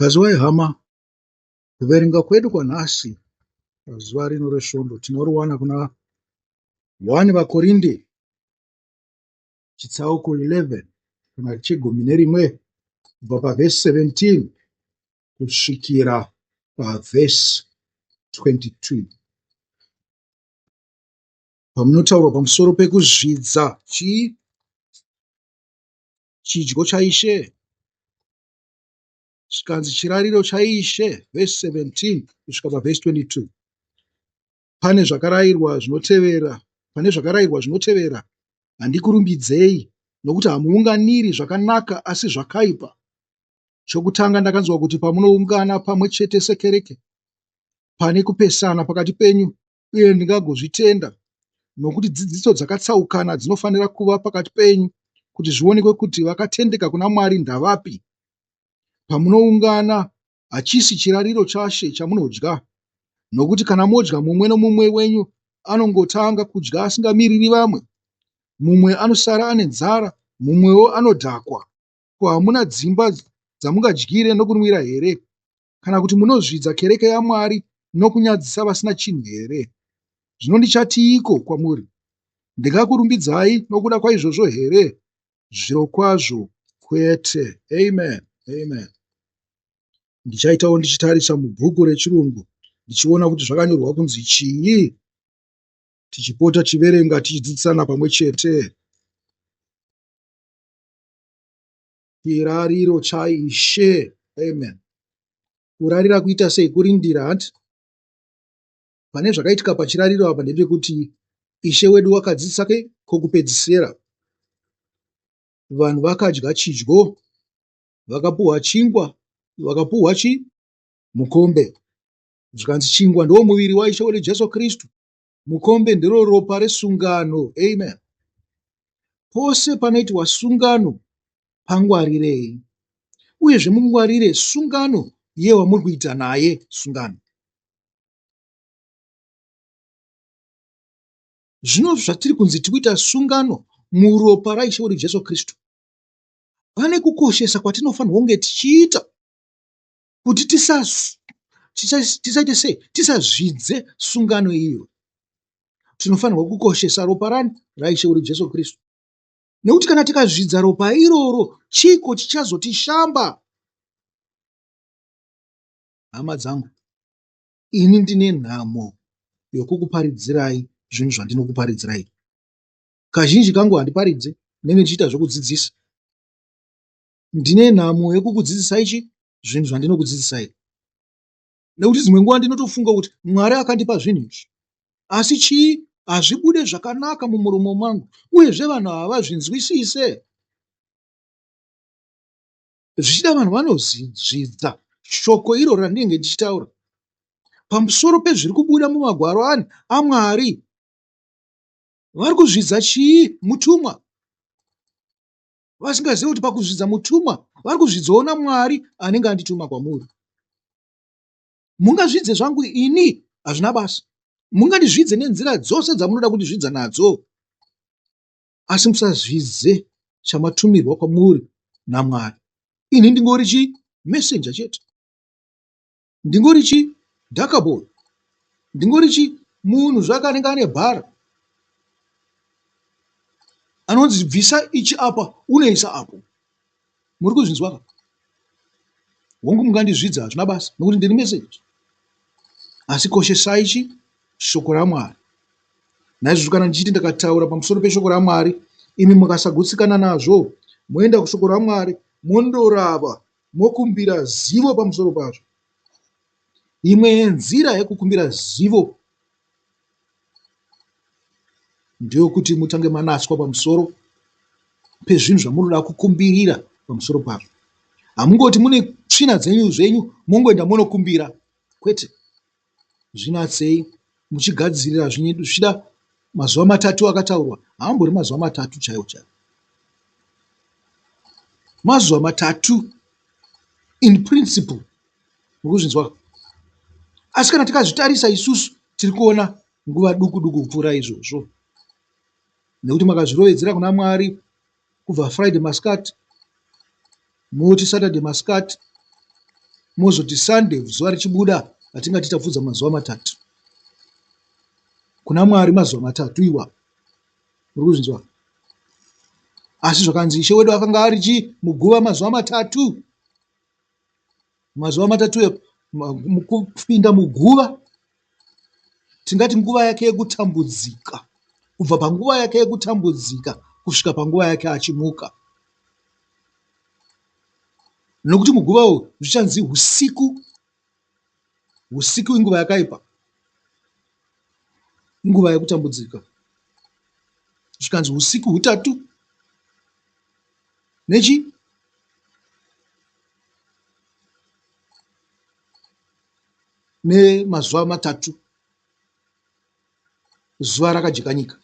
Pazuva hama, kuverenga kwedu kwanhasi pazuva rino resvondo tinoruwana kuna 1 Vakorinde chitsauko 11 kana chegumi nerimwe kubva pavhesi 17 kusvikira pavhesi 22. Pamunotaurwa pamusoro pekuzvidza chidyo chaishe, zvikanzi chirariro chaishe, vhesi 17 kusvika pavhesi 22. Pane zvakarayirwa zvinotevera, handikurumbidzei nokuti hamuunganiri zvakanaka asi zvakaipa. Chokutanga, ndakanzwa kuti pamunoungana pamwe chete sekereke pane kupesana pakati penyu, uye ndingagozvitenda, nokuti dzidziso dzakatsaukana dzinofanira kuva pakati penyu kuti zvionekwe kuti vakatendeka kuna Mwari ndavapi. Pamunoungana hachisi chirariro chashe chamunodya, nokuti kana modya mumwe nomumwe wenyu anongotanga kudya asingamiriri vamwe, mumwe anosara ane nzara, mumwewo anodhakwa. Ko, hamuna dzimba dzamungadyire nokunwira here? Kana kuti munozvidza kereke yaMwari nokunyadzisa vasina chinhu here? Zvino ndichatiiko kwamuri? Ndingakurumbidzai nokuda kwaizvozvo here? Zvirokwazvo kwete. Amen. Amen. Ndichaitawo ndichitarisa mubhuku rechirungu ndichiona kuti zvakanyorwa kunzi chii, tichipota tiverenga tichidzidzisana pamwe chete. Chirariro chaishe. Amen. Kurarira kuita sei? Kurindira hati. Pane zvakaitika pachirariro apa ndepekuti Ishe wedu wakadzidzisa kokupedzisira. Vanhu vakadya chidyo, vakapuhwa chingwa, vakapuhwa mukombe. Zvikanzi chingwa ndiwo muviri waIshe wedu Jesu Kristu, mukombe ndiro ropa resungano. Amen. Pose panoitwa sungano pangwarirei, uyezve mungwarire sungano yewamuri kuita naye sungano. Zvino zvatiri kunzi tikuita sungano muropa raIshe wedu Jesu Kristu, pane kukoshesa kwatinofanirwa kunge tichiita kuti tisaite sei, tisazvidze sungano iyo. Tinofanirwa kukoshesa ropa raIshe wedu Jesu Kristu, nekuti kana tikazvidza ropa iroro, chiko chichazotishamba? Hama dzangu, ini ndine nhamo yokukuparidzirai zvinhu zvandinokuparidzirai. Kazhinji kangu handiparidze, nenge ndichiita zvokudzidzisa. Ndine nhamo yekukudzidzisai zvinhu zvandinokudzidzisai, nekuti dzimwe nguva ndinotofunga kuti Mwari akandipa zvinhu izvi, asi hazvibude zvakanaka mumuromo mangu, uyezve vanhu havazvinzwisise. Zvichida vanhu vanozvidza shoko iro randinenge ndichitaura pamusoro pezviri kubuda mumagwaro aMwari. Vari kuzvidza mutumwa, vasingazivi kuti pakuzvidza mutumwa vari kuzvidzawo naMwari anenge andituma kwamuri. Mungazvidze zvangu ini, hazvina basa. Mungandizvidze nenzira dzose dzamunoda kundizvidza nadzo, asi musazvidze chamatumirwa kwamuri naMwari. Ini ndingori mesenja chete, ndingori dhakabhori, ndingori munhu zvakanenge ane bhara, anonzi bvisa ichi apa unoisa apo. Muri kuzvinzwa ka? Hongu mungandizvidza, hazvina basa, nokuti ndiri mesenja. Asi koshesai shoko raMwari. Naizvozvo kana ndichiti ndakataura pamusoro peshoko raMwari, imi mukasagutsikana nazvo, moenda kushoko raMwari, mondorava, mokumbira zivo pamusoro pazvo. Imwe yenzira yekukumbira zivo ndeyokuti mutange manaswa pamusoro pezvinhu zvamunoda kukumbirira pamusoro pazvo. Hamungoti mune tsvina zvenyu mongoenda monokumbira, kwete. Zvinatsei muchigadzirira zvichida mazuva 3 akataurwa, haambori mazuva 3 chaiwo chaiwo, mazuva 3 in principle. Mukuzvinzwa? Asi kana tikazvitarisa isusu tiri kuona nguva duku kupfuura izvozvo, nekuti makazvirovedzera kuna Mwari kubva Friday masikati, moti Saturday masikati, mozoti Sunday zuva richibuda atingati tapfudza mazuva matatu. Kuna Mwari mazuva matatu iwa, muri kuzvinzwa? Asi zvakanzi Ishe wedu akanga ari muguva mazuva matatu. Mazuva matatu kupinda muguva, tingati nguva yake yekutambudzika, kubva panguva yake yekutambudzika kusvika panguva yake achimuka. Nokuti muguva uyu zvichanzi usiku. Usiku inguva yakaipa, inguva yekutambudzika. Zvikanzi usiku hutatu nemazuva matatu, zuva rakajeka nyika.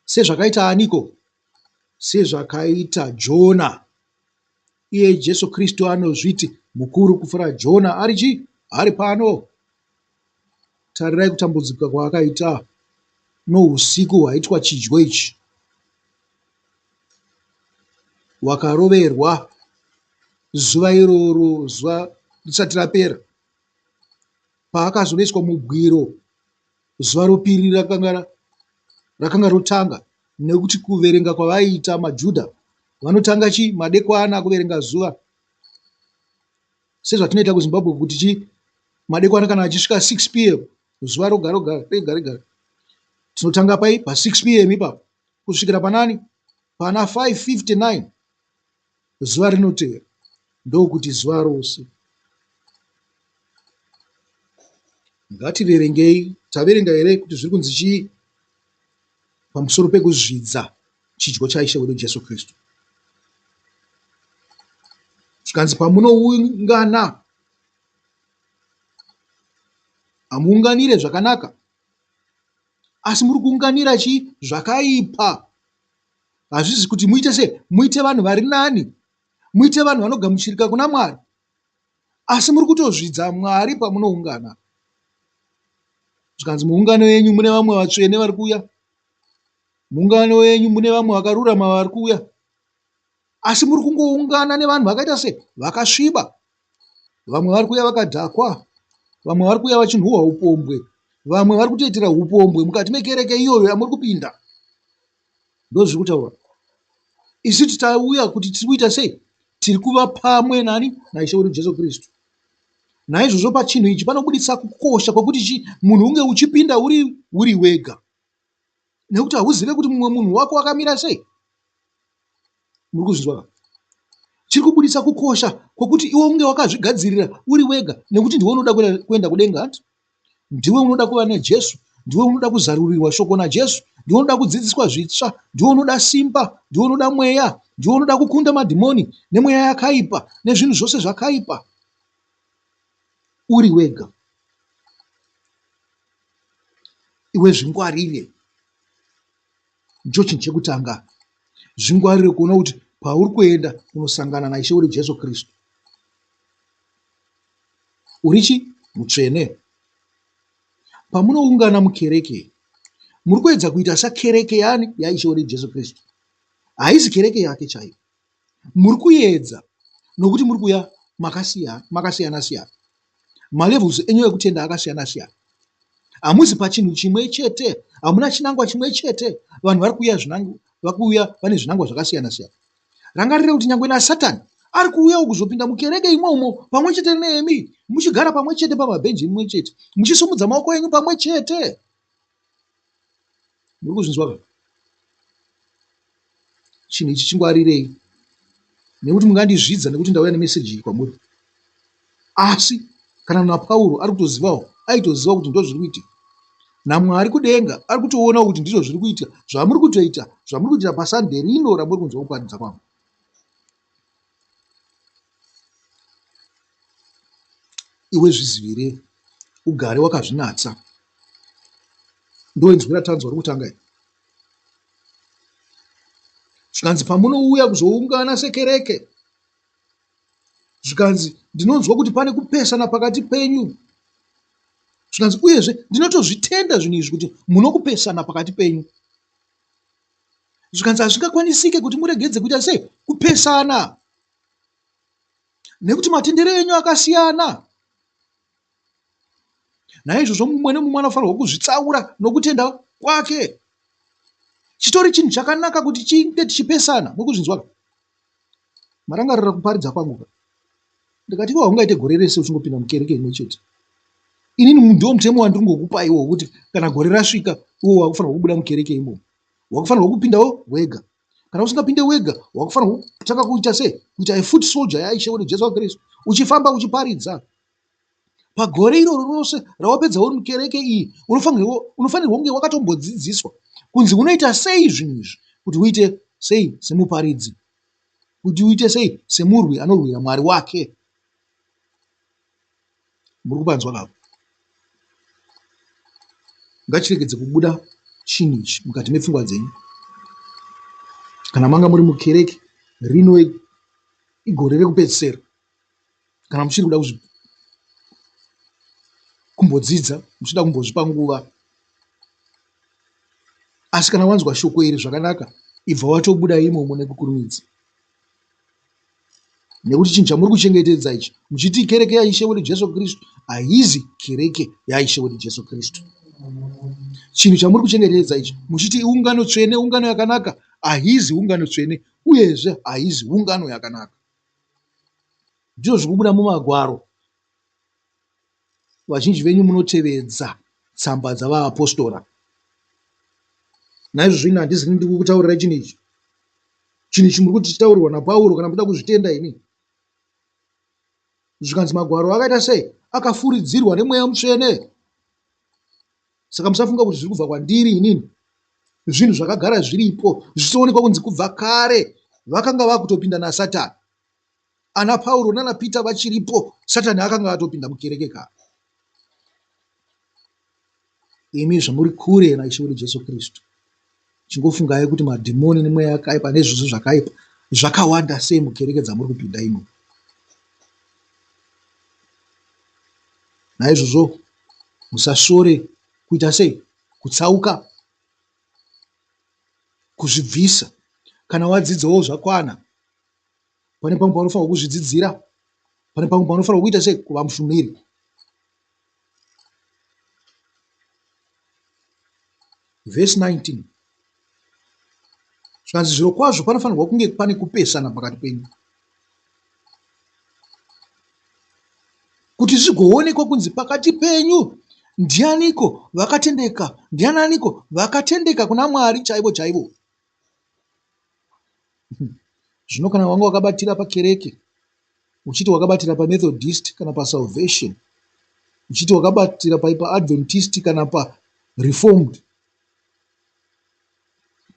Sezvakaita aniko? Sezvakaita Jona. Iye Jesu Kristu anozviti mukuru kupfuura Jona ari pano. Tarirai kutambudzika kwaakaita nousiku hwaitwa chidyo ichi. Wakaroverwa zuva iroro, zuva risati rapera, paakazoiswa mugwiro zuva ropiri rakanga rotanga. Nekuti kuverenga kwavaiita maJudha vanotanga madekwana kuverenga zuva, sezvatinoita kuZimbabwe kuti madekwana kana achisvika 6 p.m. zuva rega tinotanga pa 6 p.m. ipapo kusvikira pana 5:59 zuva rinotevera, ndokuti zuva rose. Ngativerengei. Taverenga here kuti zviri kunzi chii pamusoro pekuzvidza chidyo chaIshe wedu Jesu Kristu? Zvikanzi pamunoungana, hamuunganire zvakanaka, asi muri kuunganira zvakaipa. Hazvisi kuti muite vanhu vari nani, muite vanhu vanogamuchirika kuna Mwari, asi muri kutozvidza Mwari pamunoungana. Zvikanzi muungano yenyu mune vamwe vatsvene vari kuuya, muungano yenyu mune vamwe vakarurama vari kuuya, asi muri kungoungana nevanhu vakaita vakasviba. Vamwe vari kuuya vakadhakwa, vamwe vari kuuya vachinhuhwa upombwe, vamwe vari kutoitira upombwe mukati mekereke iyoyo yamuri kupinda. Ndozviri kutaura. Isu titauya kuti tiri kuita sei? Tiri kuva pamwe naIshe wedu Jesu Kristu. Naizvozvo pachinhu ichi panobudisa kukosha kwokuti munhu unge uchipinda uri wega, nekuti hauzive kuti mumwe munhu wako akamira sei. Muri kuzvinzwa? Chiri kubudisa kukosha kwokuti iwe unge wakazvigadzirira uri wega, nekuti ndiwe unoda kuenda kudenga. Ndiwe unoda kuva naJesu, ndiwe unoda kuzarurirwa shoko naJesu, ndiwe unoda kudzidziswa zvitsva, ndiwe unoda simba, ndiwe unoda mweya, ndiwe unoda kukunda madhimoni nemweya yakaipa nezvinhu zvose zvakaipa, uri wega. Iwe zvingwarire. Ndicho chinhu chekutanga. Zvingwarire kuona kuti pauri kuenda unosangana naIshe wedu Jesu Kristu. Uri mutsvene. Pamunoungana mukereke, muri kuedza kuita sakereke yaIshe wedu Jesu Kristu. Haisi kereke yake chaiyo. Muri kuedza nokuti muri kuya makasiyana-siyana. Malevels enyu ekutenda akasiyana-siyana. Hamuzi pachinhu chimwe chete, hamuna chinangwa chimwe chete. Vanhu vari kuuya vane zvinangwa zvakasiyana-siyana. Rangarire kuti nyangwe naSatani ari kuuya kuzopinda mukereke imomo pamwe chete nemi, muchigara pamwe chete pamabhenji imwe chete, muchisumudza maoko enyu pamwe chete. Muri kuzvinzwa? Chinhu ichi chingwarirei, nekuti mungandizvidza nekuti ndauya nemeseji kwamuri. Asi kana naPauro ari kutozivawo, aitoziva kuti ndozviri kuitika. naMwari kudenga ari kutoona kuti ndizvo zviri kuitika, zvamuri kutoita pasande rino ramuri kunzwa kuparidza kwangu. Iwe zvizivire, ugare wakazvinatsa. Ndoinzwi ratanzwa rokutanga iri. Zvikanzi pamunouya kuzoungana sekereke, zvikanzi ndinonzwa kuti pane kupesana pakati penyu. Zvikanzi uyezve ndinotozvitenda zvinhu izvi kuti munokupesana pakati penyu. Zvikanzi hazvingakwanisike kuti muregedze kuita sei? Kupesana. nekuti matendero enyu akasiyana. Naizvozvo mumwe nemumwe anofanirwa kuzvitsaura nokutenda kwake. Chitori chinhu chakanaka kuti tinge tichipesana mukuzvinzwa. Marangarira kuparidza kwangu, ndikati iwe haungaite gore rese uchingopinda mukereke imwe chete. Inini ndiwo mutemo wandingokupa iwo kuti kana gore rasvika iwo wakufanirwa kubuda mukereke imo. Wakufanirwa kupindawo wega. Kana usingapinde wega, wakufanirwa kutanga kuita sei? Kuita foot soldier yaIshe wedu Jesu Kristu, uchifamba uchiparidza. Pagore iroro rose rawapedza uri mukereke iyi, unofanirwa kunge wakatombodzidziswa kunzi unoita sei zvinhu izvi, kuti uite sei semuparidzi, kuti uite sei semurwi anorwira Mwari wake. Muri kupanzwa kapo? Ngachiregedze kubuda chinhu ichi mukati mepfungwa dzenyu. Kana manga muri mukereke rino igore rekupedzisira, kana muchiri kuda kumbodzidza, muchida kumbozvipa nguva. Asi kana wanzwa shoko iri zvakanaka, ibva watobuda imomo nekukurumidza. Nekuti chinhu chamuri kuchengetedza ichi, muchiti kereke yaIshe wedu Jesu Kristu, haizi kereke yaIshe wedu Jesu Kristu. Chinhu chamuri kuchengetedza ichi, muchiti ungano tsvene, ungano yakanaka, haizi ungano tsvene, uyezve haizi ungano yakanaka. Ndizvo zvikubuda mumagwaro. Vazhinji venyu munotevedza tsamba dzavaApostora. Naizvozvo ini handisi ndiri kutaurira chinhu ichi. Chinhu ichi muri kutitaurirwa naPauro kana muda kuzvitenda ini. Zvikanzi magwaro akaita sei? Akafuridzirwa nemweya mutsvene. Saka musafunga kuti zviri kubva kwandiri inini. Zvinhu zvakagara zviripo, zvichionekwa kunzi kubva kare vakanga vakutopinda naSatani. Ana Pauro nana Pita vachiripo, Satani akanga atopinda mukereke kare. Imi zvamuri kure naIshe wedu Jesu Kristu, chingofungai kuti madhimoni nemweya yakaipa nezvose zvakaipa zvakawanda sei mukereke dzamuri kupinda imo. Naizvozvo musasore kuita sei? Kutsauka, kuzvibvisa. Kana wadzidzawo zvakwana, pane pamwe paunofanirwa kuzvidzidzira, pane pamwe paunofanirwa kuita sei? Kuva mushumiri. Verse 19. Zvikanzi zviro kwazvo panofanirwa kunge pane kupesana pakati penyu, kuti zvigoonekwa kunzi pakati penyu ndianiko vakatendeka, ndianiko vakatendeka kuna Mwari chaivo chaivo. Zvino kana wanga wakabatira pakereke, uchiti wakabatira paMethodist kana paSalvation, uchiti wakabatira paAdventist kana paReformed,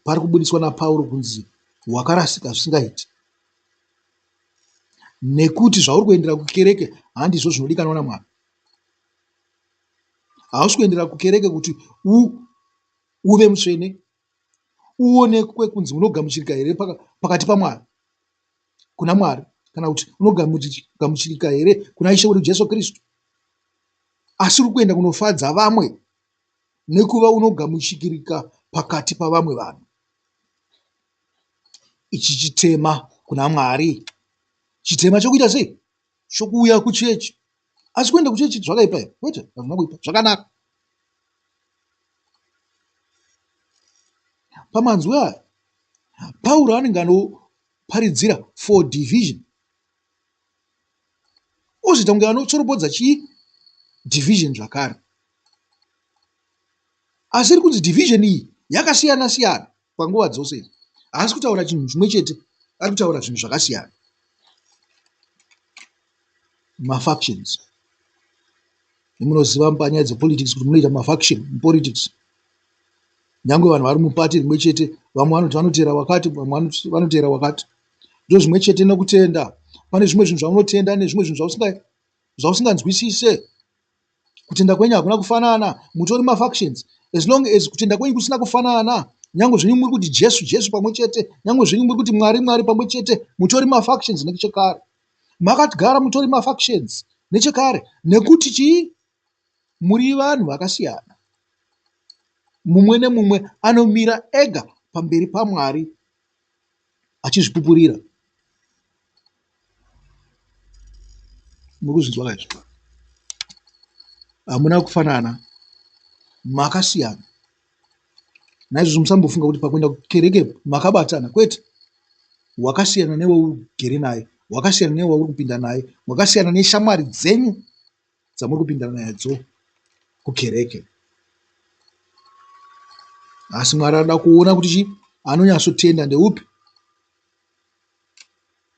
pari kubudiswa naPauro kunzi wakarasika zvisingaiti. Nekuti zvauri kuendera kukereke handizvo zvinodikanwa naMwari. Hausi kuendera kukereke kuti uve mutsvene, uonekwe kunzi unogamuchirika here pakati paMwari, kuna Mwari, kana kuti unogamuchirika here kuna Ishe wedu Jesu Kristu. Asi uri kuenda kunofadza vamwe nekuva unogamuchirika pakati pavamwe vanhu. Ichi chitema kuna Mwari. Chitema chokuita sei? Chokuuya kuchechi. Asi kuenda kuchechi zvakaipa here? Kwete, hazvina kuipa, zvakanaka. Pamanzwi aya, Pauro anenge anoparidzira for division. Ozvita kunge anotsoropodza division zvakare. Asi iri kunzi division iyi yakasiyana siyana panguva dzose. Haasi kutaura chinhu chimwe chete, ari kutaura zvinhu zvakasiyana. Mafactions. Munoziva panyaya dzepolitics kuti munoita mafaction mupolitics. Nyange vanhu vari mupati rimwe chete, vamwe vanoti vanotera wakati, vamwe vanotera wakati. Ndo zvimwe chete nokutenda. Pane zvimwe zvinhu zvaunotenda nezvimwe zvinhu zvausinganzwisise. Kutenda kwenyu hakuna kufanana, mutori mafactions. As long as kutenda kwenyu kusina kufanana, nyange zvenyu muri kuti Jesu Jesu pamwe chete, nyange zvenyu muri kuti Mwari Mwari pamwe chete, mutori mafactions nechekare. Makagara mutori mafactions nechekare nekuti chii? Muri vanhu vakasiyana. Mumwe nemumwe anomira ega pamberi paMwari achizvipupurira. muri kuzvinzwa kaizvo. Hamuna kufanana, makasiyana. Naizvozvo musambofunga kuti pakuenda kukereke makabatana, kwete. Wakasiyana newe ugere naye, wakasiyana newe uri kupinda naye, wakasiyana neshamwari dzenyu dzamuri kupinda nadzo kukereke. Asi Mwari anoda kuona kuti anonyatsotenda ndeupi.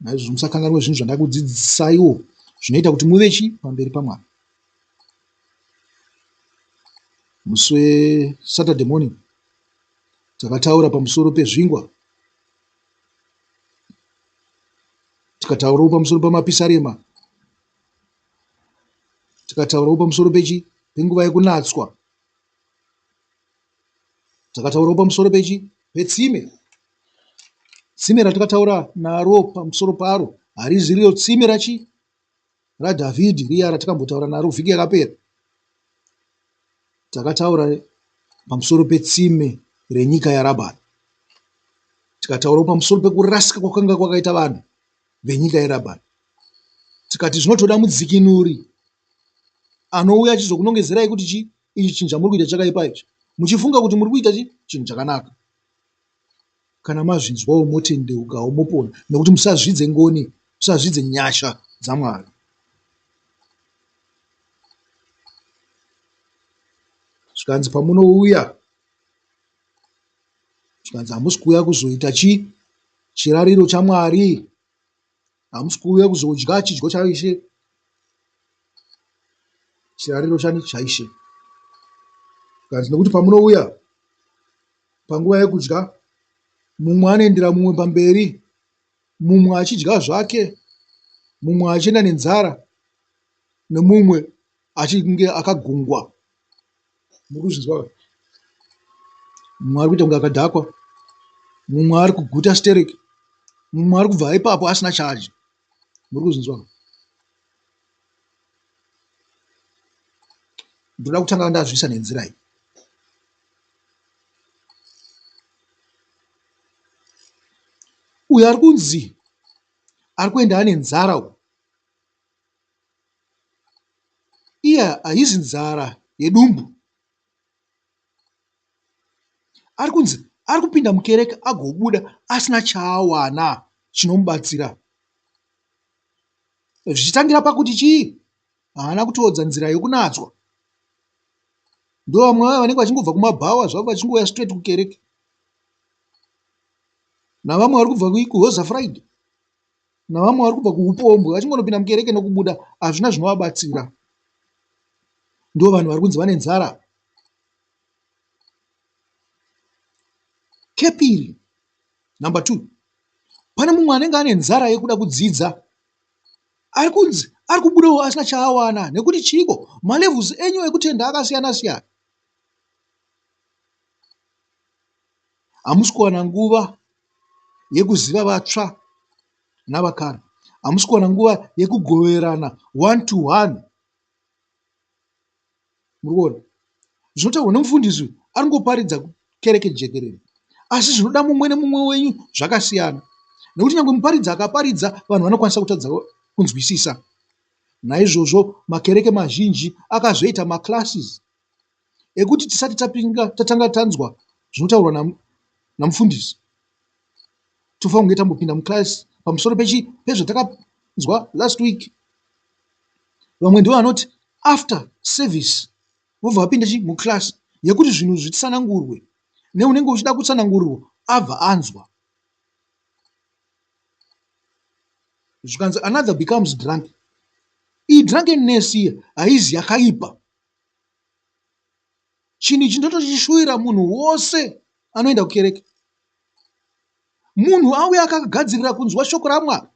Naizvozvo musakanganwa zvinhu zvandakudzidzisaiwo zvinoita kuti muve pamberi paMwari. Musi weSaturday morning takataura pamusoro pezvingwa, tikataurawo pamusoro pamapisarema, tikataurawo pamusoro penguva yekunatswa, takataurawo pamusoro petsime. Tsime ratakataura naro pamusoro paro harizi riro tsime raDhavhidhi riya ratakambotaura naro vhiki yakapera. Takataura pamusoro petsime renyika yaRabhani. Tikataurawo pamusoro pekurasika kwakanga kwakaita vanhu venyika yaRabhani. Tikati zvinotoda mudzikinuri anouya achizokunongezerai kuti ichi chinhu chamuri kuita chakaipa ichi, muchifunga kuti muri kuita chinhu chakanaka. Kana mazvinzwawo motendeukawo mopona, nekuti musazvidze ngoni, musazvidze nyasha dzaMwari. Zvikanzi pamunouya, zvikanzi hamusi kuuya kuzoita chirariro chaMwari, hamusi kuuya kuzodya chidyo chaIshe, chirariro chaIshe. Zvikanzi nekuti pamunouya panguva yekudya, mumwe anoendera mumwe pamberi, mumwe achidya zvake, mumwe achienda nenzara, nemumwe achinge akagungwa. Muri kuzvinzwa? Mumwe ari kuita kunge akadhakwa, mumwe ari kuguta stereki, mumwe ari kubva ipapo asina chaji. Muri kuzvinzwa? Ndoda kutanga ndazvisa nenzira iyi. Uyo ari kunzi ari kuenda ane nzara, iye haizi nzara yedumbu. Ari kunzi ari kupinda mukereke agobuda asina chaawana chinomubatsira. Zvichitangira pakuti chii? Haana kutoodza nzira yokunatswa. Ndo vamwe vaya vanenge vachingobva kumabhawa zvavo vachingouya straight kukereke, navamwe vari kubva kuHoza Friday, navamwe vari kubva kuUpombwe vachingonopinda mukereke nokubuda, hazvina zvinovabatsira. Ndo vanhu vari kunzi vane nzara. Kepiri, number 2, pane mumwe anenge ane nzara yekuda kudzidza, ari kunzi ari kubudawo asina chaawana. Nekuti chiko? Malevels enyu ekutenda akasiyana siyana. Hamusi kuwana nguva yekuziva vatsva navakara, hamusi kuwana nguva yekugoverana 1-to-1. Muri kuona? Zvinotaurwa nomufundisi ari ngoparidza kereke jekerere, asi zvinoda mumwe nemumwe wenyu zvakasiyana. Nekuti nyangwe muparidzi akaparidza, vanhu vanokwanisa kutadza kunzwisisa. Naizvozvo makereke mazhinji akazoita maclasses ekuti tisati tatanga tanzwa zvinotaurwa namufundisi, tofanira kunge tambopinda muklasi pamusoro pezvatakanzwa last week. Vamwe ndivo vanoti after service vobva vapinda muklasi yekuti zvinhu zvitsanangurwe, neunenge uchida kutsanangurirwa abva anzwa. Zvikanzi another becomes drunk. Iyi drunkenness iyi haizi yakaipa. Chinhu ichi ndotochishuwira munhu wose anoenda kukereke. Munhu auya akagadzirira kunzwa shoko raMwari,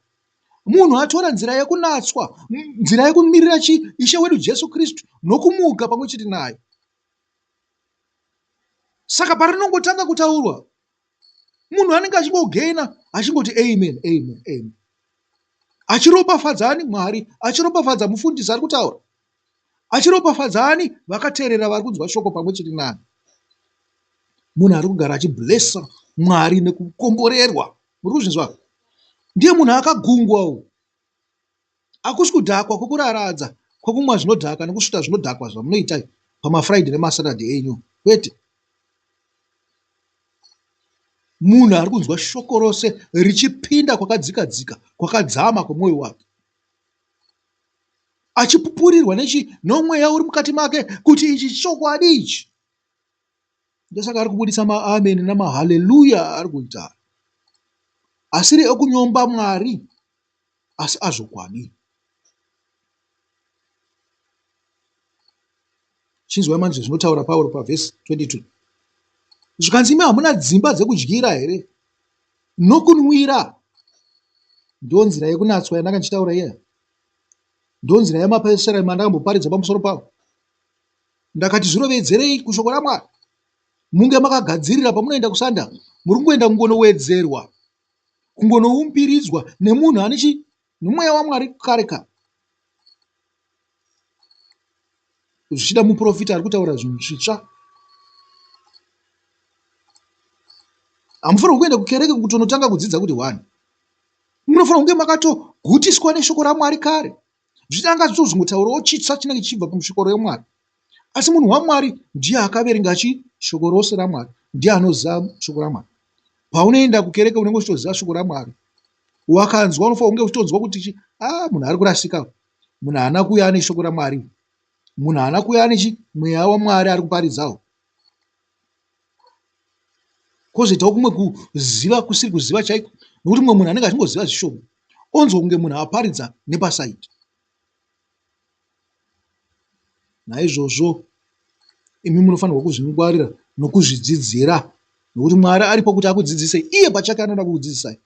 munhu atora nzira yekunatswa, nzira yekumirira Ishe wedu Jesu Kristu nokumuka pamwe chete naye. Saka parinongotanga kutaurwa, munhu anenge achingogena achingoti amen, amen, amen, achiropafadzani Mwari, achiropafadza mufundisi ari kutaura, achiropafadzani vakateerera vari kunzwa shoko pamwe chete naye. Munhu ari kugara achiblessa Mwari nekukomborerwa. Muri kuzvinzwa? Ndiye munhu akagungwa. Hakusi kudhakwa kwokuraradza kwokumwa zvinodhaka nekusvuta zvinodhakwa zvamunoita pamafuraidhe nemasaturday enyu, kwete. Munhu ari kunzwa shoko rose richipinda kwakadzika dzika kwakadzama kwemwoyo wake, achipupurirwa nomweya uri mukati make kuti ichi chokwadi ichi. Ndosaka ari kubudisa maameni namahaleluya ari kuita, asiri ekunyomba Mwari, asi azvokwadi. Chinzwai manje zvinotaura Pauro pavhesi 22. Zvikanzi imi hamuna dzimba dzekudyira here nokunwira? Ndo nzira yekunatswa yandanga ndichitaura iya, ndo nzira yamapesera mandakamboparidza pamusoro pavo. Ndakati zvirovedzerei kushoko raMwari, munge makagadzirira pamunoenda kusanda, muri kungoenda kungonowedzerwa, kungonoumbilidzwa nemunhu ane nomweya waMwari kare kare. Zvichida muprofita ari kutaura zvinhu zvitsva. Hamufanira kuenda kukereke kutonotanga kudzidza kuti 1. Munofanira kunge makatogutiswa neshoko raMwari kare. Zvichitanga zvitozongotaurawo chitsva chinenge chichibva pamushoko raMwari. Asi munhu waMwari ndiye akaverenga shoko rose raMwari, ndiye anoziva shoko raMwari. Paunoenda kukereke unenge uchitoziva shoko raMwari. Wakanzwa unofanira kunge uchitonzwa kuti munhu ari kurasika, munhu haana kuuya ane shoko raMwari, munhu haana kuuya ane mweya waMwari ari kuparidzawo. Kwozoitawo kumwe kuziva kusiri kuziva chaiko, nokuti mumwe munhu anenge achingoziva zvishoma onzwa kunge munhu aparidza nepasaidi. Naizvozvo imi munofanirwa kuzvingwarira nokuzvidzidzira, nokuti Mwari aripo kuti akudzidzisei. Iye pachake anoda kukudzidzisai.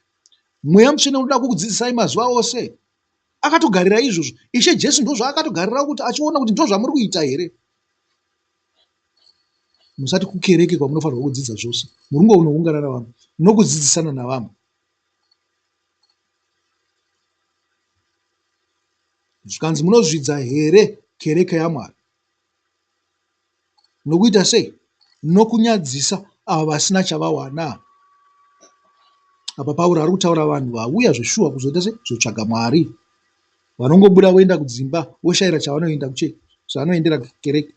Mweya Mutsvene unoda kukudzidzisai mazuva ose. Akatogarira izvozvo. Ishe Jesu ndozvaakatogarira kuti achiona kuti ndozvamuri kuita here. Musati kukereke kwamunofanirwa kudzidza zvose, muri kungoungana navamwe nokudzidzisana navamwe. Zvikanzi munozvidza here kereke yaMwari? Nokuita sei? Nokunyadzisa ava vasina chavawana. Apa Pauro ari kutaura vanhu vauya zveshuwa kuzoita zotsvaga Mwari, vanongobuda voenda kudzimba voshayira chavanoenda zvavanoendera kereke.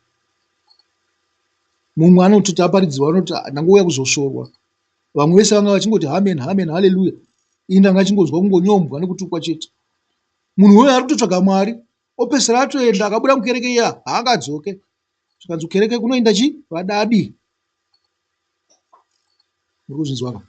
Mumwe anototi aparidzirwa anoti ndangouya kuzosvorwa. Vamwe vese vanga vachingoti amen, amen, haleluya. Ini ndanga achingonzwa kungonyombwa nekutukwa chete. Munhu uyo ari kutotsvaga Mwari opesera atoenda akabuda mukereke iya haangadzoke. Zvikanzi kereke kunoenda vadadi. Muri kuzvinzwa?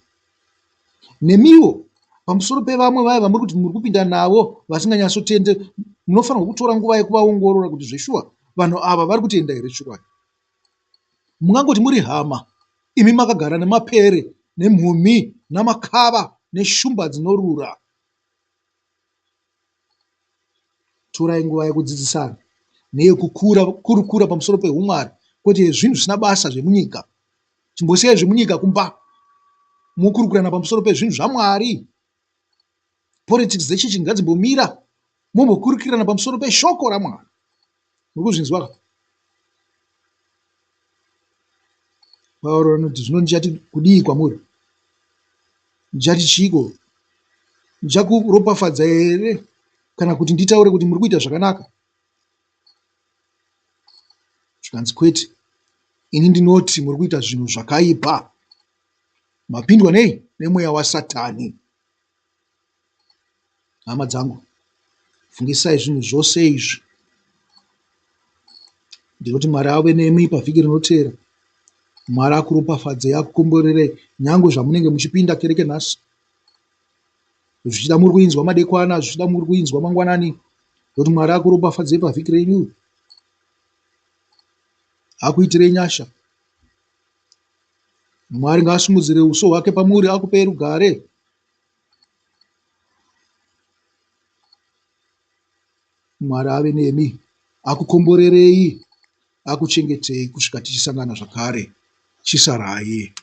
Nemiwo pamusoro pevamwe vaya vamuri kuti muri kupinda navo vasinganyatsotende, munofanirwa kutora nguva yekuvaongorora kuti zveshuwa vanhu ava vari kutenda here chokwadi. Mungangoti muri hama, imi makagara nemapere nemhumhi namakava neshumba dzinorura. Torai nguva yekudzidzisana neyekukurukura pamusoro peumwari, kwete zvinhu zvisina basa zvemunyika. Chimbosiyai zvemunyika kumba, mukurukurana pamusoro pezvinhu zvaMwari. Politics dzechichi ngadzimbomira, mumbokurukirana pamusoro peshoko raMwari. Muri kuzvinzwa? Pauro anoti zvino ndichati kudii kwamuri? Ndichati chiko? Ndichakuropafadza here kana kuti nditaure kuti muri kuita zvakanaka? Zvikanzi kwete, ini ndinoti muri kuita zvinhu zvakaipa, mapindwa nei? Nemweya waSatani. Hama dzangu, fungisai zvinhu zvose izvi. Ndinoti Mwari ave nemi pavhiki rinotevera. Mwari akuropafadzei, akukomborerei nyangwe zvamunenge muchipinda kereke nhasi. Zvichida muri kuinzwa madekwana, zvichida muri kuinzwa mangwanani, kuti Mwari akuropafadzei pavhiki renyu, akuitirei nyasha. Mwari ngaasimudzire uso hwake pamuri, akupei rugare. Mwari ave nemi, akukomborerei, akuchengetei kusvika tichisangana zvakare. Chisarai.